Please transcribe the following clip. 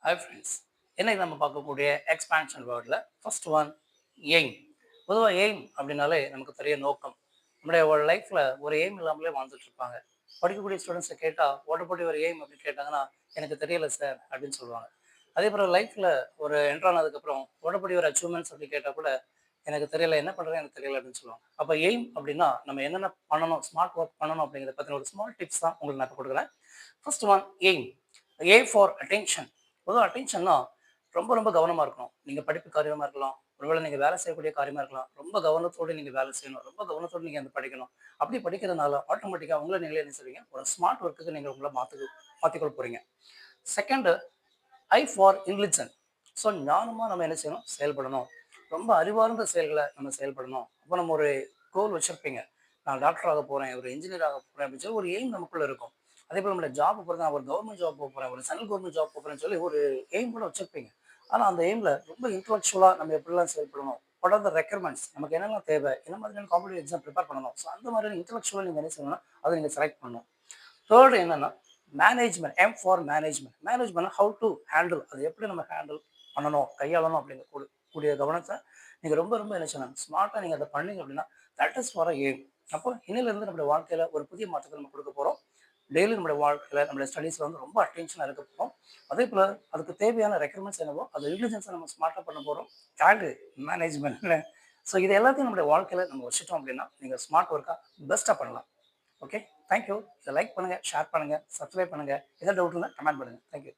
Hi friends, இன்னைக்கு நம்ம பார்க்கக்கூடிய எக்ஸ்பான்ஷன் வேர்டில் ஃபர்ஸ்ட் ஒன் எய்ம். பொதுவாக எய்ம் அப்படின்னாலே நமக்கு பெரிய நோக்கம். நம்முடைய ஒரு லைஃப்பில் ஒரு எய்ம் இல்லாமலே வாழ்ந்துட்டு இருப்பாங்க. படிக்கக்கூடிய ஸ்டூடெண்ட்ஸை கேட்டால் ஓட்டப்போட்டி ஒரு எய்ம் அப்படின்னு கேட்டாங்கன்னா எனக்கு தெரியல சார் அப்படின்னு சொல்லுவாங்க. அதே போல் லைஃப்பில் ஒரு என்ட்ரு ஆனதுக்கப்புறம் ஓட்டப்படி ஒரு அச்சீவ்மெண்ட்ஸ் அப்படி கேட்டால் கூட எனக்கு தெரியல, என்ன பண்ணுறது எனக்கு தெரியல அப்படின்னு சொல்லுவாங்க. அப்போ எய்ம் அப்படின்னா நம்ம என்னென்ன பண்ணணும், ஸ்மார்ட் ஒர்க் பண்ணணும் அப்படிங்கிறத பற்றின ஒரு ஸ்மால் டிப்ஸ் தான் உங்களுக்கு நான் கொடுக்குறேன். First one aim. A for attention. பொதுவாக அட்டென்ஷன்னா ரொம்ப ரொம்ப கவனமாக இருக்கணும். நீங்கள் படிப்பு காரியமாக இருக்கலாம், ஒருவேளை நீங்கள் வேலை செய்யக்கூடிய காரியமாக இருக்கலாம். ரொம்ப கவனத்தோடு நீங்கள் வேலை செய்யணும், ரொம்ப கவனத்தோடு நீங்கள் வந்து படிக்கணும். அப்படி படிக்கிறதுனால ஆட்டோமேட்டிக்காக உங்களை நீங்களே என்ன செய்வீங்க, ஒரு ஸ்மார்ட் ஒர்க்குக்கு நீங்கள் உங்களை மாற்றிக்கொள்ள போகிறீங்க. Second, I for intelligent. So ஞானமாக நம்ம என்ன செய்யணும், செயல்படணும். ரொம்ப அறிவார்ந்த செயல்களை நம்ம செயல்படணும். அப்போ நம்ம ஒரு கோல் வச்சுருப்பீங்க, நான் டாக்டர் ஆக போகிறேன், ஒரு இன்ஜினியர் ஆக போகிறேன் அப்படின்னு சொல்லி ஒரு எய்ம் நமக்குள்ள இருக்கும். அதே போல் நம்மளோட ஜாப் போகிறது, நான் ஒரு கவர்மெண்ட் ஜாப் போக போகிறேன், ஒரு சென்ட்ரல் கவர்மெண்ட் ஜாப் போகிறேன்னு சொல்லி ஒரு எய்ம் கூட வச்சுருப்பீங்க. ஆனால் அந்த எய்மில் ரொம்ப இன்டலெக்சுவலாக நம்ம எப்படிலாம் செயல்படணும், வாட் ஆர் த ரெக்யர்மெண்ட்ஸ், நமக்கு என்னெல்லாம் தேவை, என்ன மாதிரியான காம்படிட்டிவ் எக்ஸாம் ப்ரிப்பேர் பண்ணணும். ஸோ அந்த மாதிரியான இன்டலெக்சுவலாக நீங்கள் என்ன செய்யணும்னா அதை நீங்கள் செலக்ட் பண்ணணும். தேர்டு என்னன்னா management. M for management. Management how to handle, அது எப்படி நம்ம ஹேண்டில் பண்ணணும், கையாளணும் அப்படிங்கிற கூடிய கவனத்தை நீங்கள் ரொம்ப ரொம்ப என்ன செய்யணும், ஸ்மார்ட்டாக நீங்கள் அதை பண்ணீங்க அப்படின்னா தட் இஸ் ஃபார் எய்ம். அப்போ இன்னிலிருந்து நம்மளுடைய வாழ்க்கையில் ஒரு புதிய மாற்றத்தை நம்ம கொடுக்க போகிறோம். டெய்லி நம்மளுடைய வாழ்க்கையில் நம்மளுடைய ஸ்டடீஸில் வந்து ரொம்ப அட்டென்ஷனாக இருக்க போகிறோம். அதே போல் அதுக்கு தேவையான ரெக்யர்மெண்ட்ஸ் என்னவோ அது இன்டெலிஜென்ஸை நம்ம ஸ்மார்ட்டாக பண்ண போகிறோம். டேகு மேனேஜ்மெண்ட்ல. ஸோ இது எல்லாத்தையும் நம்மளுடைய வாழ்க்கையில் நம்ம வச்சுட்டோம் அப்படின்னா நீங்கள் ஸ்மார்ட் ஒர்க்காக பெஸ்ட்டாக பண்ணலாம். Okay, thank you. இதை லைக் பண்ணுங்கள், ஷேர் பண்ணுங்கள், சப்ஸ்கிரைப் பண்ணுங்கள். எதாவது டவுட் இருந்தால் கமெண்ட் பண்ணுங்கள். தேங்க்யூ.